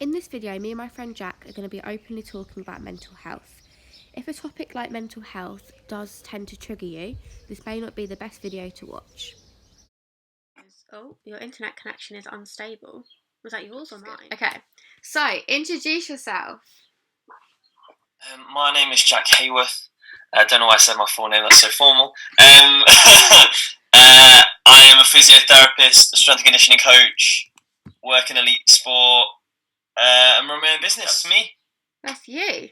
In this video, me and my friend Jack are going to be openly talking about mental health. If a topic like mental health does tend to trigger you, this may not be the best video to watch. Oh, your internet connection is unstable. Was that yours or mine? Okay, so introduce yourself. My name is Jack Hayworth. I don't know why I said my full name, that's so formal. I am a physiotherapist, a strength and conditioning coach, work in elite sport, and run my own business. That's me. That's you.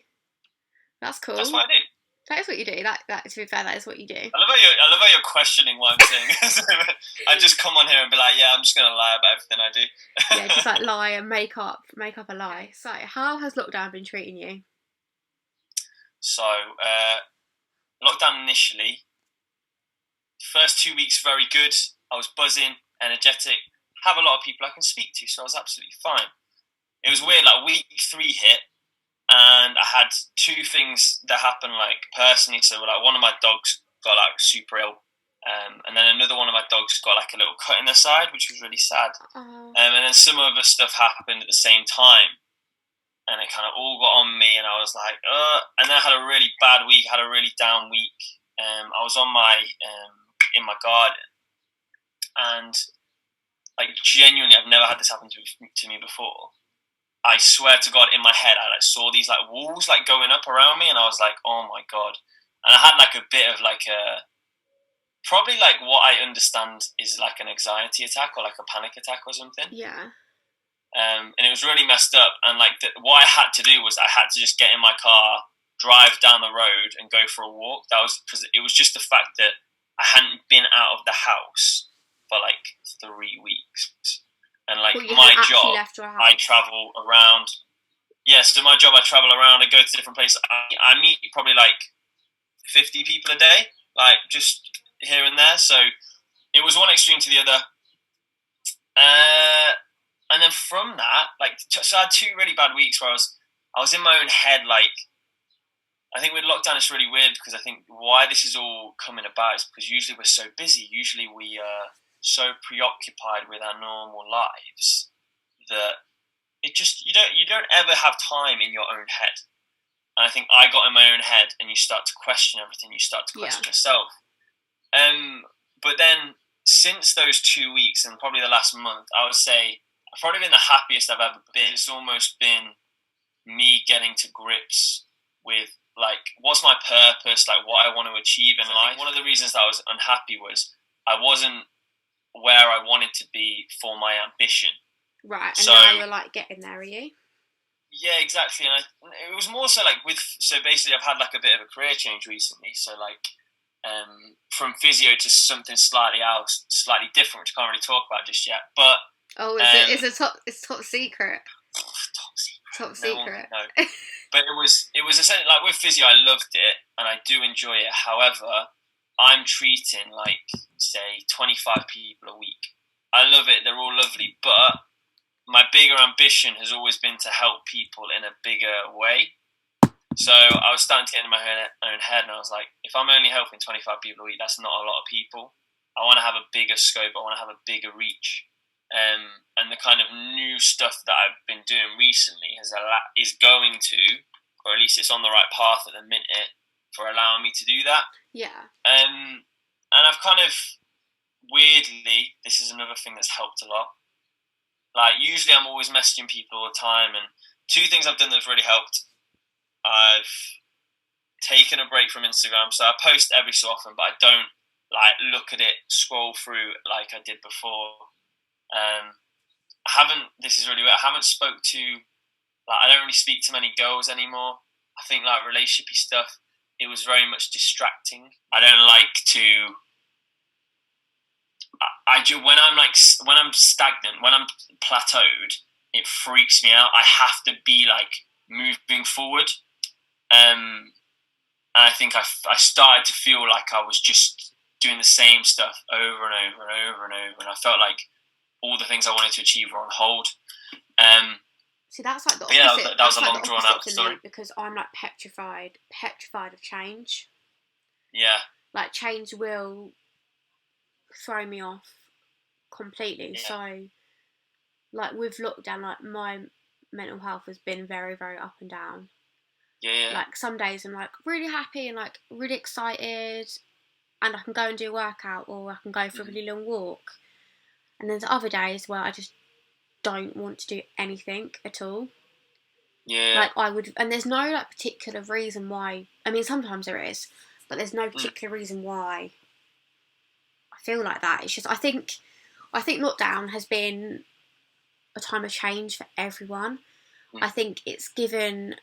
That's cool. That's what I do. That is what you do. That to be fair, that is what you do. I love how you're questioning what I'm saying. I just come on here and be like, yeah, I'm just gonna lie about everything I do. Yeah, just like lie and make up a lie. So, how has lockdown been treating you? So, lockdown initially, first 2 weeks very good. I was buzzing, energetic, have a lot of people I can speak to, so I was absolutely fine. It was weird, like week 3 hit, and I had 2 things that happened, like personally. So, like one of my dogs got like super ill, and then another one of my dogs got like a little cut in the side, which was really sad. And then some other stuff happened at the same time, and it kind of all got on me, and I was like, and then I had a really bad week, had a really down week. I was on my in my garden, and like genuinely, I've never had this happen to me before. I swear to God, in my head, I like saw these like walls like going up around me, and I was like, oh my God. And I had like a bit of like probably like what I understand is like an anxiety attack or like a panic attack or something. Yeah. And it was really messed up. And like what I had to do was I had to just get in my car, drive down the road, and go for a walk. That was because it was just the fact that I hadn't been out of the house for like 3 weeks. And like my job, I travel around. Yeah, so my job, I travel around. I go to different places. I meet probably like 50 people a day, like just here and there. So it was one extreme to the other. And then from that, like, so I had 2 really bad weeks where I was in my own head. Like, I think with lockdown, it's really weird because I think why this is all coming about is because usually we're so busy. Usually we are so preoccupied with our normal lives that it just you don't ever have time in your own head. And I think I got in my own head, and you start to question everything. You start to question yourself. But then since those 2 weeks and probably the last month, I would say I've probably been the happiest I've ever been. It's almost been me getting to grips with like what's my purpose, like what I want to achieve in life. One of the reasons that I was unhappy was I wasn't where I wanted to be for my ambition. Right, and so, now you're like getting there, are you? Yeah, exactly. And it was more so like so basically I've had like a bit of a career change recently. So like from physio to something slightly else, slightly different, which I can't really talk about just yet. But it's top secret. Top secret. No. But it was essentially like with physio, I loved it and I do enjoy it. However, I'm treating like say 25 people a week. I love it. They're all lovely, but my bigger ambition has always been to help people in a bigger way. So I was starting to get in my own head, and I was like, if I'm only helping 25 people a week, that's not a lot of people. I want to have a bigger scope. I want to have a bigger reach. And the kind of new stuff that I've been doing recently is going to, or at least it's on the right path at the minute, for allowing me to do that. Yeah. And I've kind of, weirdly, this is another thing that's helped a lot. Like, usually I'm always messaging people all the time, and 2 things I've done that have really helped. I've taken a break from Instagram, so I post every so often, but I don't like look at it, scroll through like I did before. This is really weird, I haven't spoke to, like, I don't really speak to many girls anymore. I think like relationship stuff, it was very much distracting. I don't like to, when I'm stagnant, when I'm plateaued, it freaks me out. I have to be like moving forward. And I think I started to feel like I was just doing the same stuff over and over and over and over, and I felt like all the things I wanted to achieve were on hold. See, that's like the opposite. That was a long drawn out story. Because I'm like petrified of change. Yeah. Like change will throw me off completely. Yeah. So, like with lockdown, like my mental health has been very, very up and down. Yeah. Like some days I'm like really happy and like really excited, and I can go and do a workout, or I can go for a really long walk. And there's other days where I just don't want to do anything at all. Yeah. Like I would, and there's no like particular reason why. I mean, sometimes there is, but there's no particular reason why I feel like that. It's just I think lockdown has been a time of change for everyone. I think it's given.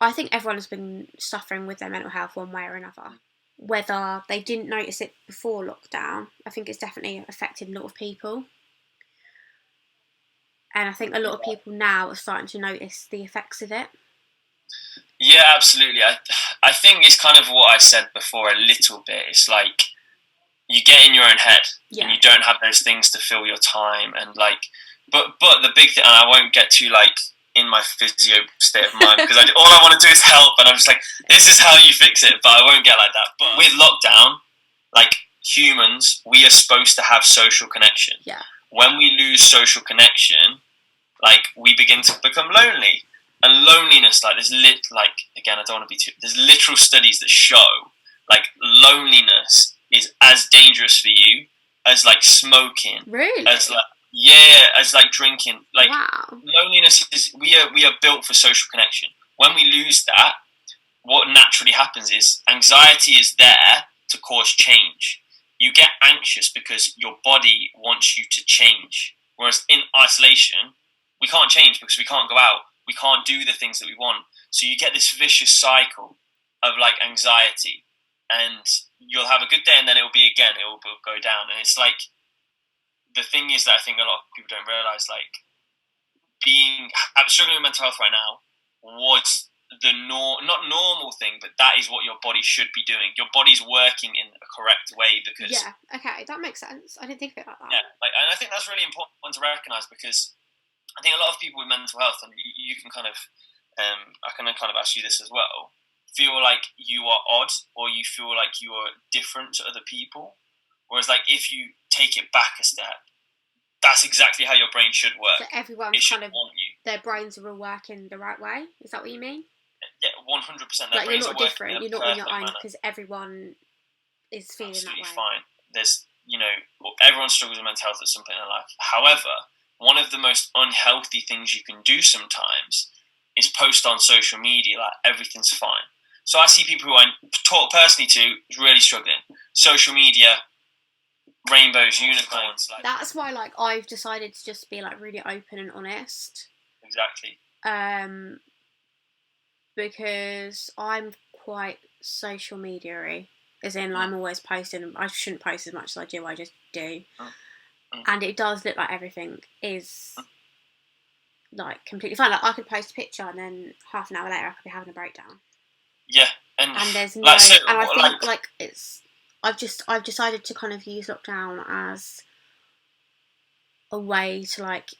I think everyone has been suffering with their mental health one way or another. Whether they didn't notice it before lockdown, I think it's definitely affected a lot of people. And I think a lot of people now are starting to notice the effects of it. Yeah, absolutely. I think it's kind of what I said before a little bit. It's like you get in your own head and you don't have those things to fill your time, and like, but the big thing, and I won't get too like in my physio state of mind because all I want to do is help, and I'm just like, this is how you fix it, but I won't get like that. But with lockdown, like humans, we are supposed to have social connection. Yeah. When we lose social connection, like we begin to become lonely. And loneliness, like again, I don't want to be too. There's literal studies that show like loneliness is as dangerous for you as like smoking. Really? As like drinking. Like wow. Loneliness is we are built for social connection. When we lose that, what naturally happens is anxiety is there to cause change. You get anxious because your body wants you to change. Whereas in isolation, we can't change because we can't go out. We can't do the things that we want. So you get this vicious cycle of like anxiety, and you'll have a good day and then it will go down. And it's like, the thing is that I think a lot of people don't realise, like I'm struggling with mental health right now was the not normal thing, but that is what your body should be doing. Your body's working in a correct way because okay, that makes sense. I didn't think of it like that. Yeah, and I think that's really important to recognise, because I think a lot of people with mental health, and you can kind of, I can kind of ask you this as well, feel like you are odd or you feel like you are different to other people. Whereas like if you take it back a step, that's exactly how your brain should work. So everyone's kind of, their brains are all working the right way? Is that what you mean? Yeah, 100%. Like you're not different, you're not on your own because everyone is feeling absolutely that way. Fine. There's, everyone struggles with mental health at some point in their life. However, one of the most unhealthy things you can do sometimes is post on social media like everything's fine. So I see people who I talk personally to really struggling. Social media, rainbows, unicorns. Like, that's why like I've decided to just be like really open and honest. Exactly. Because I'm quite social media-y. As in, I'm always posting. I shouldn't post as much as I do. I just do. And it does look like everything is like completely fine. Like I could post a picture and then half an hour later I could be having a breakdown. Yeah, and there's no. Like, so, and I think like it's. I've decided to kind of use lockdown as a way to like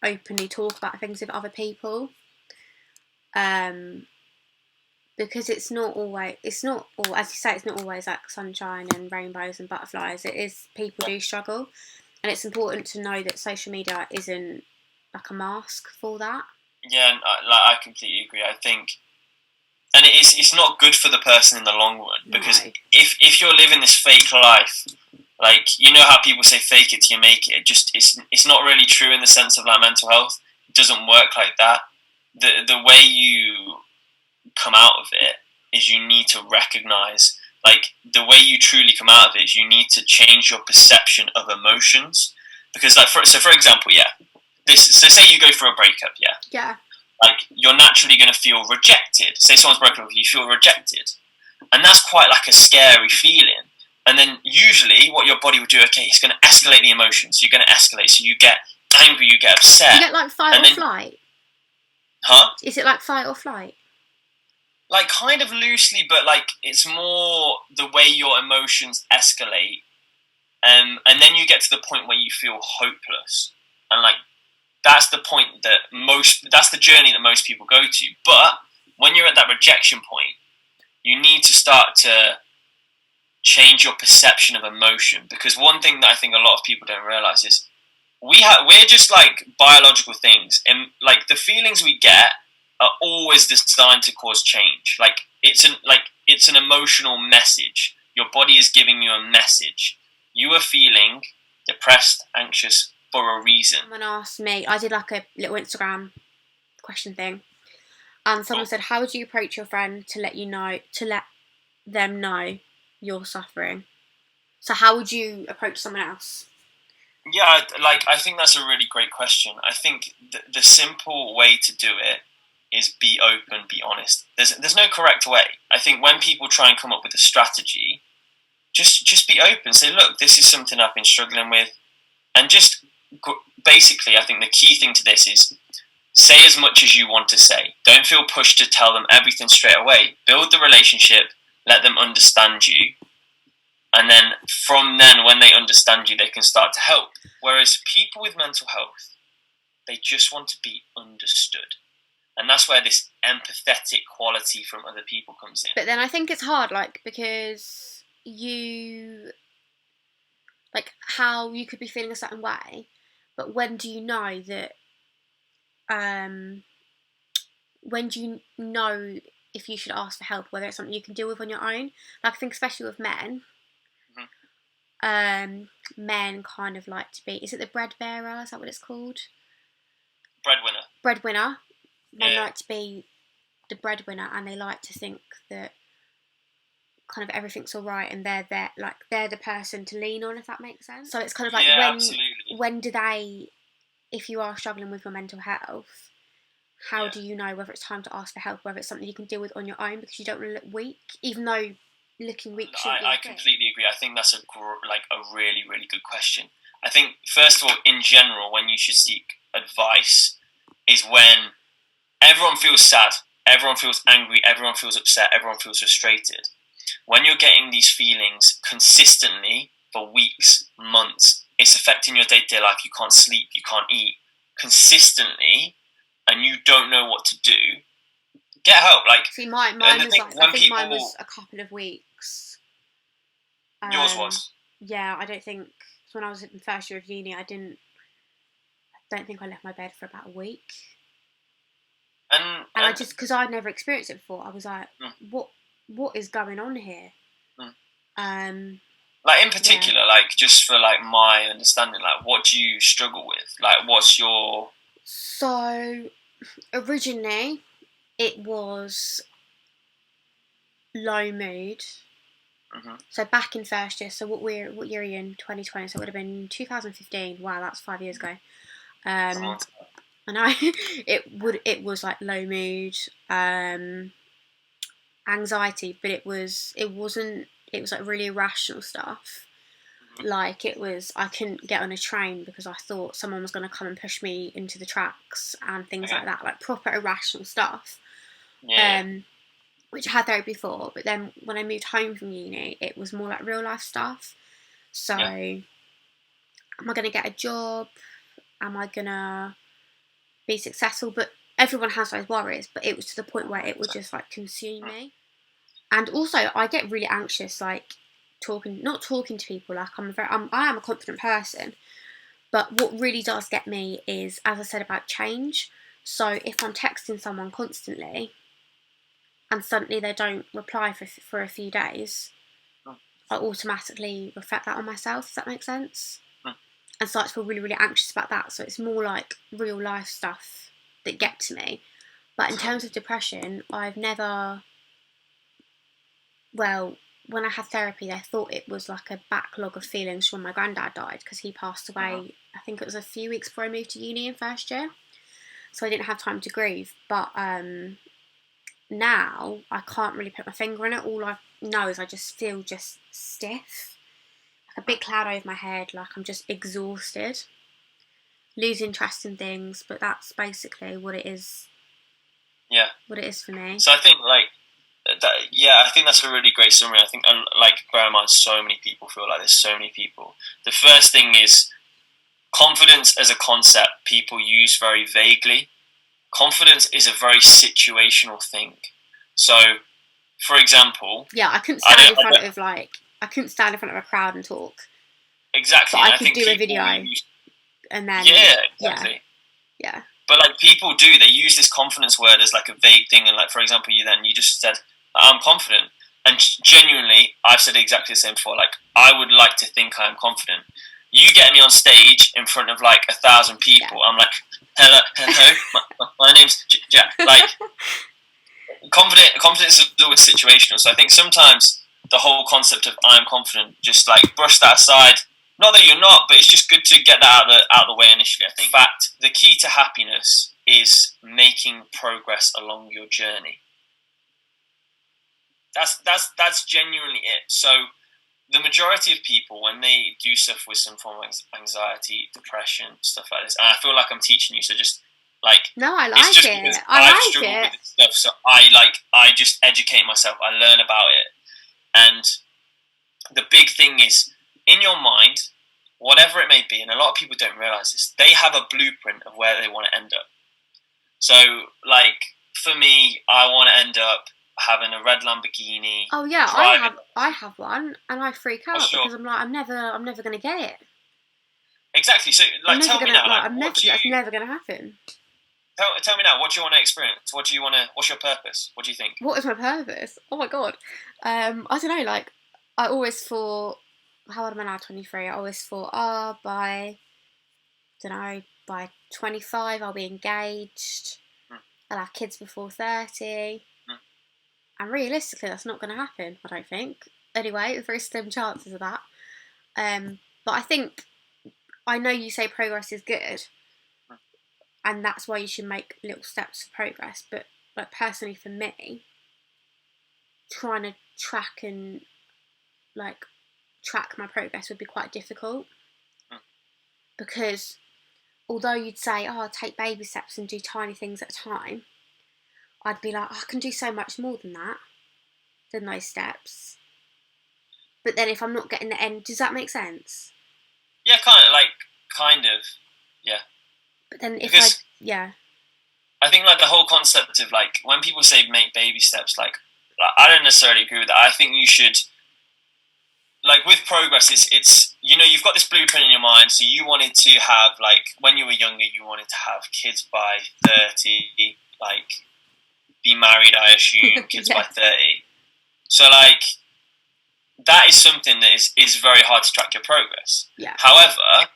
openly talk about things with other people. Because it's not all, as you say, it's not always like sunshine and rainbows and butterflies. It is, people do struggle, and it's important to know that social media isn't like a mask for that. Yeah, and I completely agree. I think, and it's not good for the person in the long run, because if you're living this fake life, like how people say fake it till you make it. It's not really true in the sense of like mental health. It doesn't work like that. The way you come out of it is you need to recognize, like the way you truly come out of it is you need to change your perception of emotions, because like for example, so say you go for a breakup, like you're naturally going to feel rejected. Say someone's broken up with you, you feel rejected, and that's quite like a scary feeling. And then usually what your body would do, okay, it's going to escalate the emotions. You're going to escalate, so you get angry, you get upset. You get like fight or flight. Huh? Is it like fight or flight? Like kind of loosely, but like it's more the way your emotions escalate, and then you get to the point where you feel hopeless, and like that's the point that's the journey that most people go to. But when you're at that rejection point, you need to start to change your perception of emotion, because one thing that I think a lot of people don't realize is we're just like biological things, and like the feelings we get are always designed to cause change. Like it's an emotional message. Your body is giving you a message. You are feeling depressed, anxious for a reason. Someone asked me, I did like a little Instagram question thing, and someone said, how would you approach your friend to let them know you're suffering? So how would you approach someone else? Yeah, I think that's a really great question. I think the simple way to do it is be open, be honest. There's no correct way. I think when people try and come up with a strategy, just be open. Say, look, this is something I've been struggling with, and just basically, I think the key thing to this is say as much as you want to say. Don't feel pushed to tell them everything straight away. Build the relationship, let them understand you, and then from then, when they understand you, they can start to help. Whereas people with mental health, they just want to be understood. And that's where this empathetic quality from other people comes in. But then I think it's hard, like, because how you could be feeling a certain way, but when do you know that, when do you know if you should ask for help, whether it's something you can deal with on your own? Like, I think especially with men, men kind of like to be, is it the bread bearer, is that what it's called? Breadwinner. Men like to be the breadwinner, and they like to think that kind of everything's all right, and they're the person to lean on, if that makes sense. So it's kind of like, when do they, if you are struggling with your mental health, how do you know whether it's time to ask for help, whether it's something you can deal with on your own, because you don't want to look weak, even though looking weak shouldn't be a thing. I completely agree. I think that's a really, really good question. I think, first of all, in general, when you should seek advice is when everyone feels sad, everyone feels angry, everyone feels upset, everyone feels frustrated. When you're getting these feelings consistently for weeks, months, it's affecting your day-to-day life. You can't sleep, you can't eat consistently, and you don't know what to do. Get help. See, mine was a couple of weeks. Yours was? Yeah, I don't think, when I was in first year of uni, I don't think I left my bed for about a week. And I just, because I'd never experienced it before, I was like, what is going on here? Like, in particular, like, just for like my understanding, like, what do you struggle with? Like, what's your... So, originally, it was low mood. So back in first year, so what year are you in? 2020, so it would have been 2015. Wow, that's 5 years ago. I know. It was like low mood, anxiety, but it was like really irrational stuff. Like, I couldn't get on a train because I thought someone was going to come and push me into the tracks and things like that, like proper irrational stuff. Which I had therapy for, but then when I moved home from uni, it was more like real life stuff. So, am I going to get a job? Am I going to be successful? But everyone has those worries, but it was to the point where it would just like consume me. And also, I get really anxious, like not talking to people. Like, I am a confident person, but what really does get me is, as I said, about change. So if I'm texting someone constantly, and suddenly they don't reply for a few days, I automatically reflect that on myself, if that makes sense. And start to feel really, really anxious about that. So it's more like real life stuff that get to me. But in terms of depression, I've never... Well, when I had therapy, I thought it was like a backlog of feelings from when my granddad died, because he passed away, I think it was a few weeks before I moved to uni in first year. So I didn't have time to grieve. But now I can't really put my finger on it. All I know is I just feel just stiff, like a big cloud over my head, like I'm just exhausted, lose interest in things. But that's basically what it is. Yeah. What it is for me. So I think I think that's a really great summary. I think, like, bear in mind, so many people feel like this. So many people. The first thing is confidence as a concept. People use very vaguely. Confidence is a very situational thing. So, for example, I couldn't stand in front of a crowd and talk. Exactly. But I could do a video and then yeah, exactly. Yeah. But like people do, they use this confidence word as like a vague thing, and like for example, you just said I'm confident, and genuinely, I've said exactly the same before. Like I would like to think I'm confident. You get me on stage in front of like 1,000 people, I'm like, hello, my name's Jack. Like confidence is always situational. So I think sometimes the whole concept of I'm confident, just like brush that aside. Not that you're not, but it's just good to get that out of the way initially. I think, in fact, the key to happiness is making progress along your journey. That's genuinely it. So the majority of people, when they do suffer with some form of anxiety, depression, stuff like this, and I feel like I'm teaching you, so just like no, I like it's just it. because I I've like struggled it. with this stuff, so I just educate myself. I learn about it, and the big thing is in your mind, whatever it may be, and a lot of people don't realize this. They have a blueprint of where they want to end up. So, like for me, I want to end up having a red Lamborghini. Oh yeah, I have one, and I freak out because I'm like, I'm never gonna get it. Exactly. So, like, tell me now, that's never gonna happen. Tell me now, what do you want to experience? What's your purpose? What do you think? What is my purpose? Oh my god. I don't know. Like, I always thought, how old am I now? 23. I always thought, by 25, I'll be engaged. I'll have kids before 30. And realistically, that's not going to happen, I don't think. Anyway, very slim chances of that. But I think, I know you say progress is good, and that's why you should make little steps for progress. But like personally for me, trying to track my progress would be quite difficult. Because although you'd say, take baby steps and do tiny things at a time, I'd be like, I can do so much more than those steps. But then if I'm not getting the end, does that make sense? Yeah, kind of, yeah. But then I think like the whole concept of like when people say make baby steps, like I don't necessarily agree with that. I think you should, like with progress, it's you've got this blueprint in your mind. So you wanted to have, like when you were younger, you wanted to have kids by 30, like be married, I assume, kids by 30. So like that is something that is very hard to track your progress. Yeah. However,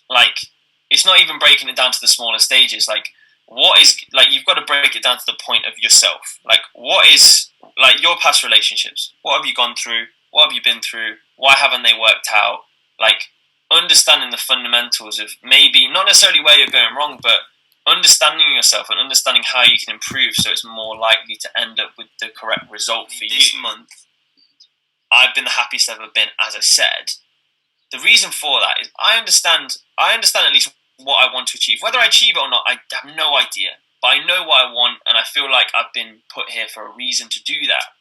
like it's not even breaking it down to the smaller stages. Like what is, like you've got to break it down to the point of yourself. Like what is, like your past relationships? What have you gone through? What have you been through? Why haven't they worked out? Like understanding the fundamentals of maybe not necessarily where you're going wrong, but understanding yourself and understanding how you can improve so it's more likely to end up with the correct result for you. This month, I've been the happiest I've ever been, as I said. The reason for that is I understand at least what I want to achieve. Whether I achieve it or not, I have no idea. But I know what I want, and I feel like I've been put here for a reason to do that.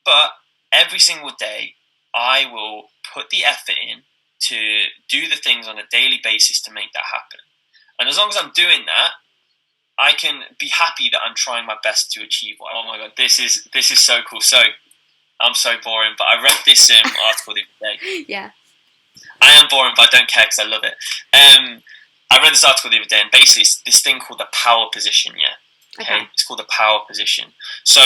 But every single day, I will put the effort in to do the things on a daily basis to make that happen. And as long as I'm doing that, I can be happy that I'm trying my best to achieve what I want. Oh my god, this is so cool. So I'm so boring, but I read this article the other day. Yeah. I am boring, but I don't care because I love it. I read this article the other day, and basically it's this thing called the power position, yeah? Okay. It's called the power position. So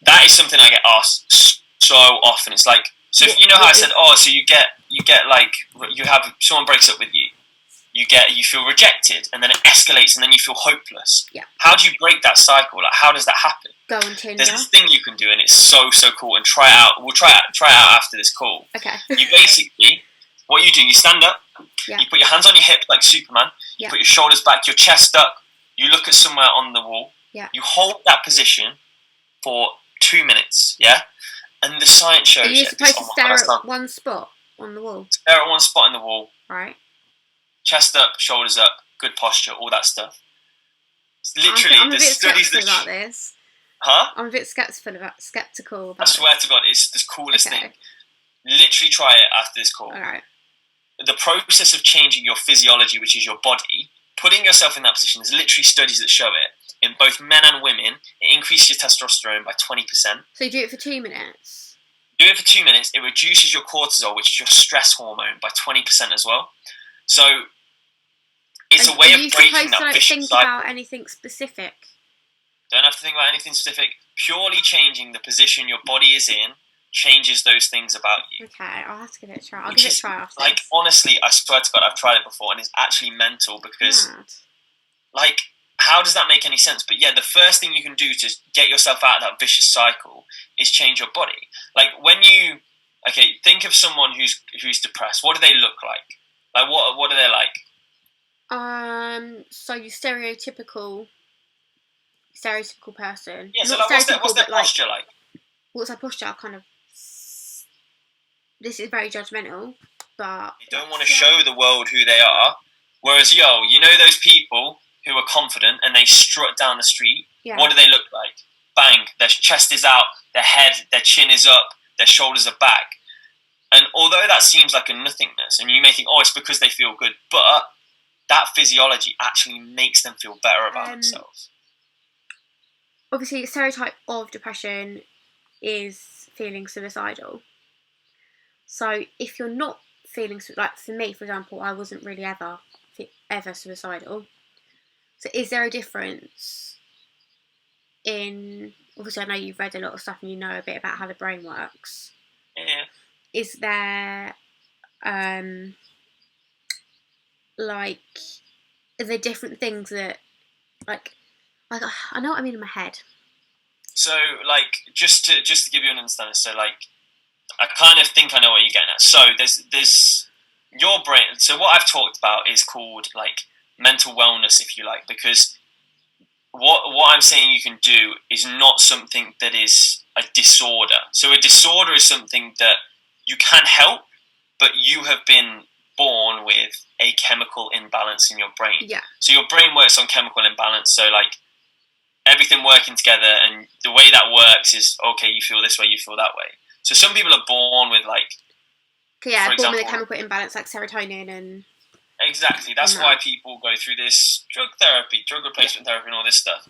that is something I get asked so often. It's like, so if, you know how I said, so you get like, you have, someone breaks up with you. You feel rejected, and then it escalates, and then you feel hopeless. Yeah. How do you break that cycle? Like, how does that happen? Go on Tinder. There's this thing you can do, and it's so cool. And try it out. We'll try it out after this call. Okay. You basically, what you do, you stand up. Yeah. You put your hands on your hip like Superman. You put your shoulders back, your chest up. You look at somewhere on the wall. Yeah. You hold that position for 2 minutes. Yeah. And the science shows. Are you supposed to stare at one spot on the wall? Stare at one spot on the wall. Right. Chest up, shoulders up, good posture, all that stuff. It's literally, I'm a bit skeptical about this. Huh? I'm a bit skeptical about I swear to God, it's the coolest thing. Literally try it after this call. Alright. The process of changing your physiology, which is your body, putting yourself in that position, there's literally studies that show it. In both men and women, it increases your testosterone by 20%. So you do it for 2 minutes? Do it for 2 minutes. It reduces your cortisol, which is your stress hormone, by 20% as well. So it's a way are of you breaking supposed that to like vicious think cycle. about anything specific? Don't have to think about anything specific. Purely changing the position your body is in changes those things about you. Okay, I'll have to give it a try. I'll Which give it a is, try after like, this. honestly, I swear to God, I've tried it before, and it's actually mental because, Mad. like, how does that make any sense? But yeah, the first thing you can do to get yourself out of that vicious cycle is change your body. Like, when you, okay, think of someone who's depressed. What do they look like? Like, what are they like? So your stereotypical person. Yeah, so Not like, stereotypical, what's their but like, posture like? what's their posture? Kind of. This is very judgmental, but They don't want to show the world who they are. Whereas, you know those people who are confident and they strut down the street? Yeah. What do they look like? Bang, their chest is out, their chin is up, their shoulders are back. And although that seems like a nothingness, and you may think, oh, it's because they feel good, but that physiology actually makes them feel better about themselves. Obviously, the stereotype of depression is feeling suicidal. So if you're not feeling, like for me, for example, I wasn't really ever suicidal. So is there a difference in, obviously I know you've read a lot of stuff and you know a bit about how the brain works. Yeah. Is there, like, are there different things that, like I know what I mean in my head. So, like, just to give you an understanding, so, like, I kind of think I know what you're getting at. So, there's your brain. So, what I've talked about is called, like, mental wellness, if you like, because what I'm saying you can do is not something that is a disorder. So, a disorder is something that you can help, but you have been born with a chemical imbalance in your brain. Yeah. So, your brain works on chemical imbalance. So, like, everything working together, and the way that works is, okay, you feel this way, you feel that way. So some people are born with, like, yeah, for example, with a chemical imbalance like serotonin and... Exactly, that's why people go through this drug replacement therapy and all this stuff.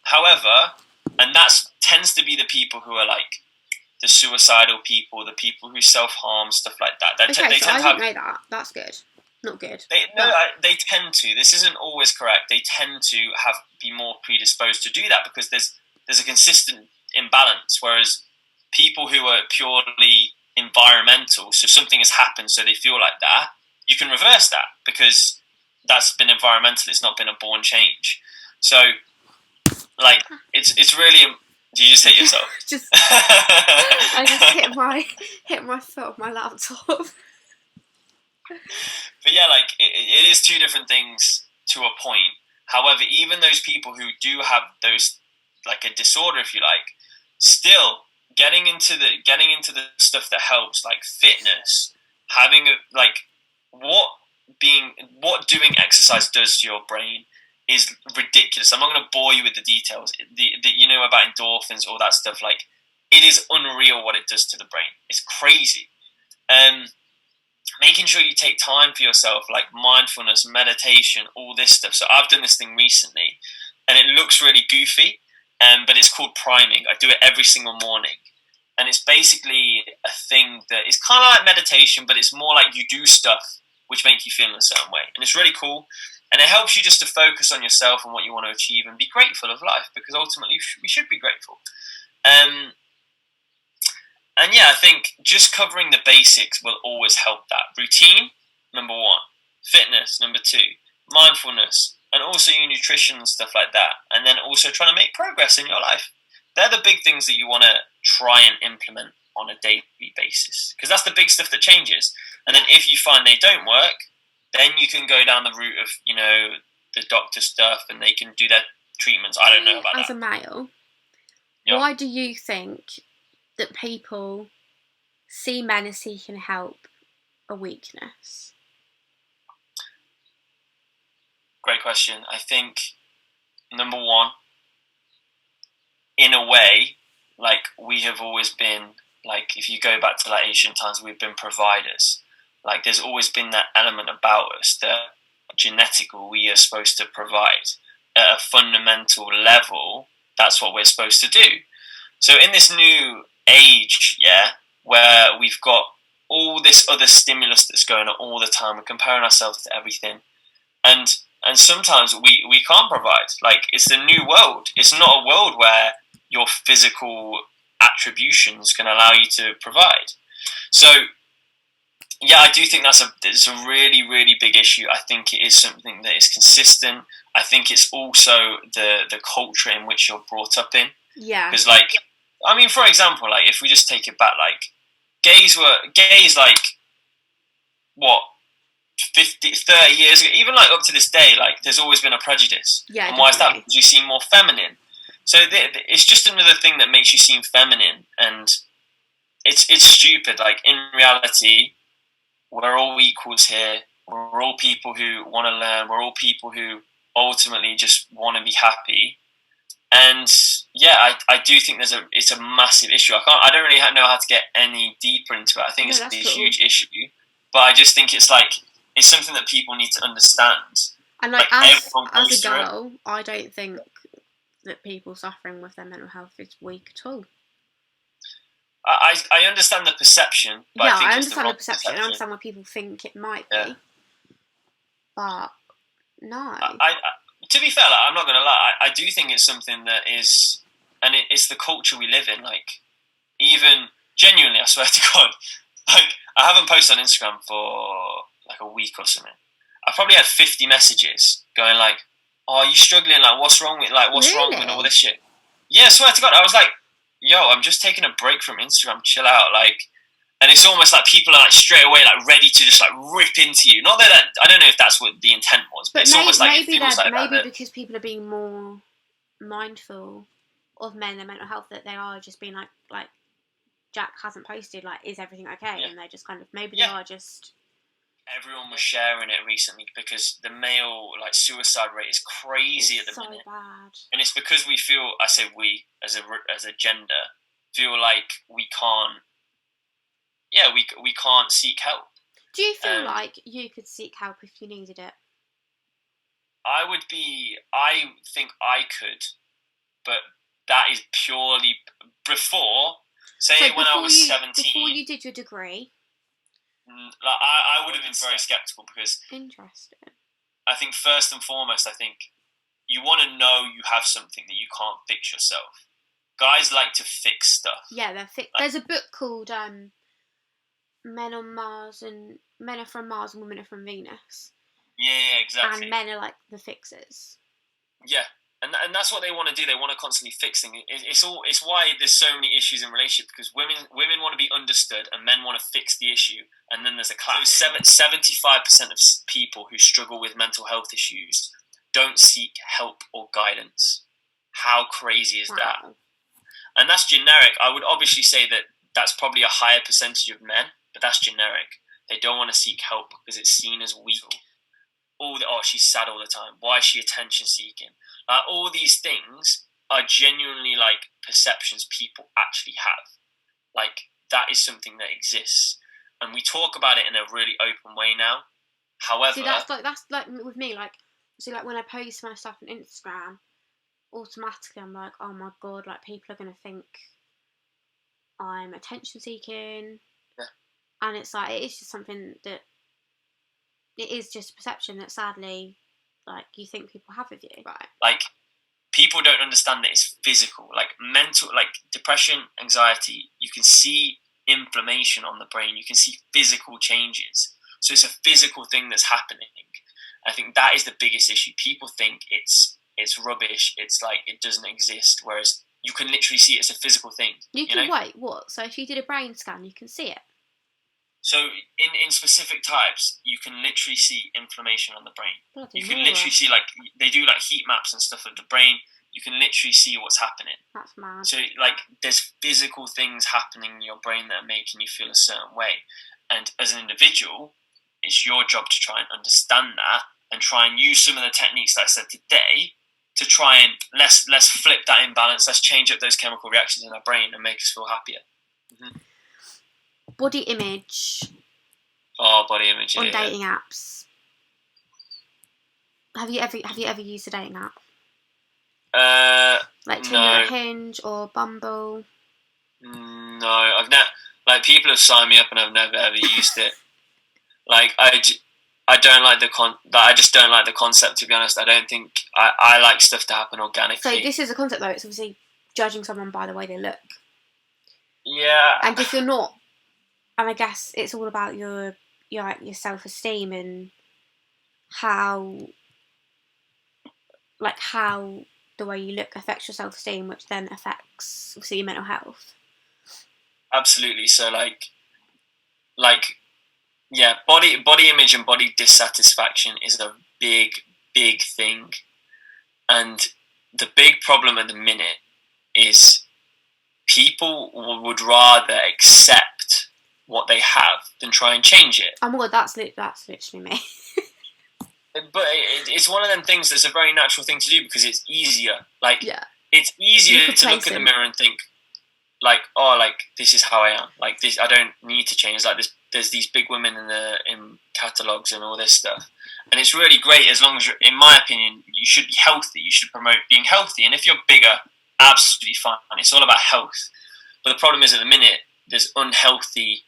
However, and that tends to be the people who are, like, the suicidal people, the people who self-harm, stuff like that. They I tend to didn't know that. That's good. Not good. They tend to. This isn't always correct. They tend to be more predisposed to do that because there's a consistent imbalance. Whereas people who are purely environmental, so something has happened, so they feel like that, you can reverse that because that's been environmental. It's not been a born change. So, like, it's really. Do you just hit yourself? I just hit my foot on my laptop. But yeah, like, it is two different things to a point. However, even those people who do have those, like, a disorder, if you like, still getting into the stuff that helps, like fitness, having what doing exercise does to your brain is ridiculous. I'm not going to bore you with the details. You know about endorphins, all that stuff. Like, it is unreal what it does to the brain. It's crazy. Making sure you take time for yourself, like mindfulness, meditation, all this stuff. So I've done this thing recently, and it looks really goofy, but it's called priming. I do it every single morning, and it's basically a thing that is kind of like meditation, but it's more like you do stuff which make you feel in a certain way, and it's really cool. And it helps you just to focus on yourself and what you want to achieve and be grateful of life, because ultimately we should be grateful. And yeah, I think just covering the basics will always help that. Routine, number one. Fitness, number two. Mindfulness, and also your nutrition and stuff like that. And then also trying to make progress in your life. They're the big things that you want to try and implement on a daily basis, because that's the big stuff that changes. And then if you find they don't work, then you can go down the route of, the doctor stuff, and they can do their treatments. I don't know about that. As a male, Yep. Why do you think that people see men as seeking help a weakness? Great question. I think, number one, in a way, like, we have always been, like, if you go back to, like, ancient times, we've been providers. Like, there's always been that element about us that genetically we are supposed to provide. At a fundamental level, that's what we're supposed to do. So in this new age, where we've got all this other stimulus that's going on all the time, we're comparing ourselves to everything, and sometimes we can't provide. Like, it's the new world. It's not a world where your physical attributions can allow you to provide. So yeah, I do think it's a really, really big issue. I think it is something that is consistent. I think it's also the culture in which you're brought up in. Yeah. Because, like, I mean, for example, like, if we just take it back, like, gays, like, what, 50, 30 years ago, even, like, up to this day, like, there's always been a prejudice. Yeah, and why is that? definitely. Because you seem more feminine. So it's just another thing that makes you seem feminine, and it's stupid. Like, in reality, we're all equals here. We're all people who want to learn. We're all people who ultimately just want to be happy. And yeah, I do think it's a massive issue. I don't really know how to get any deeper into it. I think it's a huge issue, but I just think it's something that people need to understand. And like as a girl, I don't think that people suffering with their mental health is weak at all. I understand the perception. But yeah, I think I understand the perception. I understand what people think it might be. But no. To be fair, like, I'm not going to lie. I do think it's something that is, and it's the culture we live in. Like, even genuinely, I swear to God, like, I haven't posted on Instagram for like a week or something. I probably had 50 messages going like, "Oh, are you struggling? Like, what's wrong with wrong with all this shit?" Yeah, I swear to God, I was like, "Yo, I'm just taking a break from Instagram. Chill out." Like, and it's almost like people are like straight away like ready to just like rip into you. Not that I don't know if that's what the intent was, but it's almost like maybe because people are being more mindful of men and their mental health, that they are just being like Jack hasn't posted, like, is everything okay? And they're just kind of they are just. Everyone was sharing it recently because the male like suicide rate is crazy at the minute. So bad. And it's because we feel, I say we as a gender, feel like we can't. Yeah, we can't seek help. Do you feel like you could seek help if you needed it? I think I could, but that is purely before. When I was 17. Before you did your degree. Like, I would have been very skeptical because. Interesting. I think first and foremost, you want to know you have something that you can't fix yourself. Guys like to fix stuff. Yeah, they're there's a book called Men are from Mars and Women are from Venus. Yeah, exactly. And men are like the fixers. Yeah, and that's what they want to do. They want to constantly fix things. It's why there's so many issues in relationships, because women want to be understood and men want to fix the issue, and then there's a clash. 75% of people who struggle with mental health issues don't seek help or guidance. How crazy is that? And that's generic. I would obviously say that that's probably a higher percentage of men, but that's generic. They don't want to seek help because it's seen as weak. She's sad all the time. Why is she attention seeking? All these things are genuinely like perceptions people actually have. Like, that is something that exists, and we talk about it in a really open way now. However, see, that's like with me. Like, see, like when I post my stuff on Instagram, automatically I'm like, oh my God, like people are gonna think I'm attention seeking. Yeah. And it's like, it is just something that it is just a perception that sadly, like, you think people have of you, right? Like, people don't understand that it's physical. Like, mental, like depression, anxiety, you can see inflammation on the brain. You can see physical changes. So it's a physical thing that's happening. I think that is the biggest issue. People think it's rubbish. It's like it doesn't exist. Whereas you can literally see it's a physical thing. You can wait. What? So if you did a brain scan, you can see it. So in specific types, you can literally see inflammation on the brain. You can literally see, like, they do like heat maps and stuff of the brain. You can literally see what's happening. That's mad. So like, there's physical things happening in your brain that are making you feel a certain way. And as an individual, it's your job to try and understand that and try and use some of the techniques that I said today to try and let's flip that imbalance. Let's change up those chemical reactions in our brain and make us feel happier. Mm-hmm. Body image. Oh, body image on dating apps. Have you ever used a dating app? Like Tinder, no. or Hinge, or Bumble? No, I've never. Like, people have signed me up and I've never ever used it. Like, I don't like I just don't like the concept, to be honest. I don't think I like stuff to happen organically. So this is a concept, though. It's obviously judging someone by the way they look. Yeah. And if you're not, and I guess it's all about your self-esteem and how the way you look affects your self-esteem, which then affects obviously your mental health. Absolutely. So yeah, body image and body dissatisfaction is a big thing, and the big problem at the minute is people would rather accept what they have than try and change it. Oh my god, that's literally me. But it's one of them things that's a very natural thing to do because it's easier. Like, yeah. It's easier to look in the mirror and think, like, oh, like, this is how I am. Like, this, I don't need to change. Like, there's these big women in catalogues and all this stuff. And it's really great as long as you're, in my opinion, you should be healthy. You should promote being healthy. And if you're bigger, absolutely fine. It's all about health. But the problem is at the minute, there's unhealthy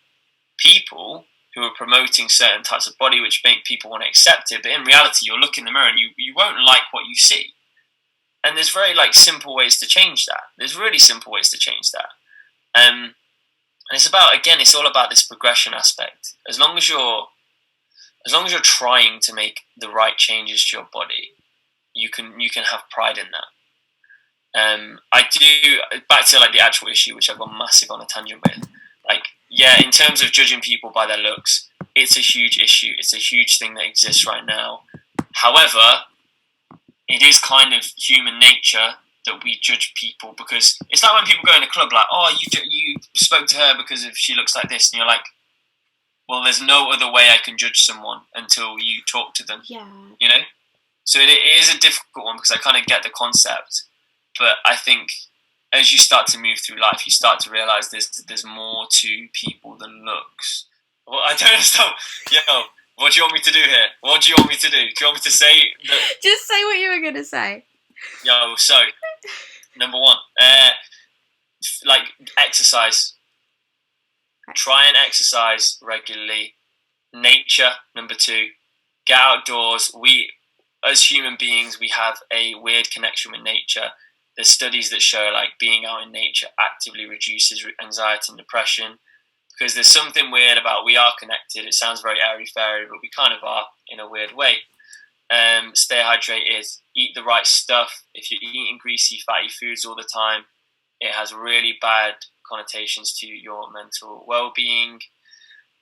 people who are promoting certain types of body which make people want to accept it. But in reality, you'll look in the mirror and you won't like what you see. And there's very simple ways to change that. There's really simple ways to change that. And it's about, again, it's all about this progression aspect. As long as you're trying to make the right changes to your body, you can have pride in that. I do, back to the actual issue, which I've gone massive on a tangent with. In terms of judging people by their looks, it's a huge issue. It's a huge thing that exists right now. However, it is kind of human nature that we judge people, because it's like when people go in a club, like, oh, you spoke to her because she looks like this, and you're like, well, there's no other way I can judge someone until you talk to them. Yeah. You know? So it is a difficult one because I kind of get the concept, but I think as you start to move through life, you start to realise there's more to people than looks. Well, I don't understand. Yo, what do you want me to do here? What do you want me to do? Do you want me to say that? Just say what you were going to say. Yo, so, number one, exercise. Okay. Try and exercise regularly. Nature, number two. Get outdoors. We, as human beings, we have a weird connection with nature. There's studies that show being out in nature actively reduces anxiety and depression, because there's something weird about we are connected. It sounds very airy-fairy, but we kind of are in a weird way. Stay hydrated, eat the right stuff. If you're eating greasy, fatty foods all the time, it has really bad connotations to your mental well-being.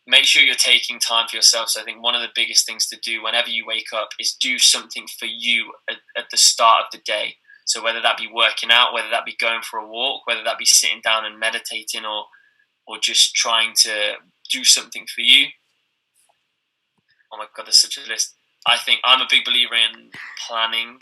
Make sure you're taking time for yourself. So I think one of the biggest things to do whenever you wake up is do something for you at the start of the day. So whether that be working out, whether that be going for a walk, whether that be sitting down and meditating, or just trying to do something for you. Oh my God, there's such a list. I think I'm a big believer in planning.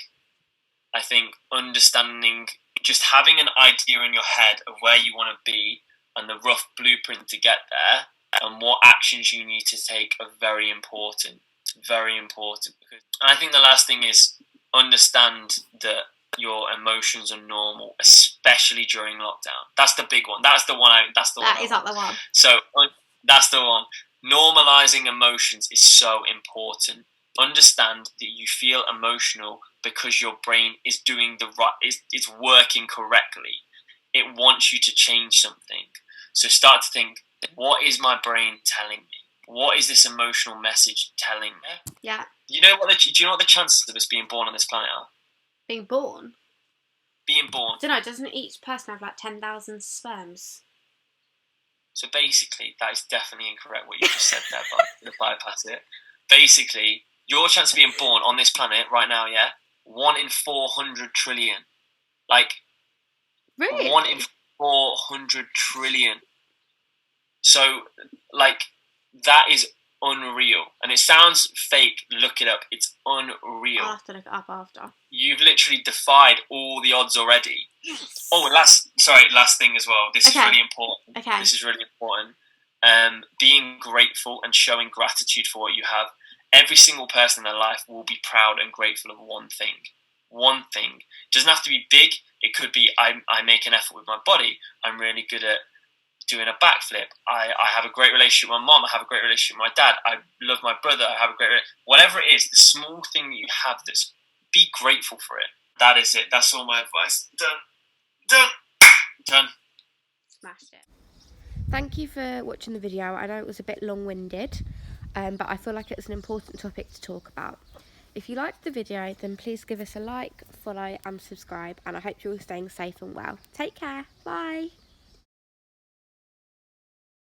I think understanding, just having an idea in your head of where you want to be and the rough blueprint to get there and what actions you need to take are very important. Very important. And I think the last thing is understand that your emotions are normal, especially during lockdown. That's the big one. That's the one. That is not the one. So that's the one. Normalizing emotions is so important. Understand that you feel emotional because your brain is doing the right. It's working correctly. It wants you to change something. So start to think: what is my brain telling me? What is this emotional message telling me? Yeah. Do you know what the chances of us being born on this planet are? Being born? Being born. I don't know, doesn't each person have 10,000 sperms? So basically, that is definitely incorrect what you just said there, but I'm going to bypass it. Basically, your chance of being born on this planet right now, 1 in 400 trillion. Really? 1 in 400 trillion. So, that is unreal. And it sounds fake. Look it up. It's unreal. I'll have to look it up after. You've literally defied all the odds already. Yes. Oh, last thing as well. This is really important. Okay. This is really important. Being grateful and showing gratitude for what you have. Every single person in their life will be proud and grateful of one thing. One thing. It doesn't have to be big. It could be I make an effort with my body. I'm really good at doing a backflip. I have a great relationship with my mom. I have a great relationship with my dad. I love my brother. I have a great whatever it is, the small thing that you have, be grateful for it. That is it. That's all my advice. Done. Smashed it. Thank you for watching the video. I know it was a bit long-winded, but I feel like it's an important topic to talk about. If you liked the video, then please give us a like, follow and subscribe, and I hope you're all staying safe and well. Take care. Bye.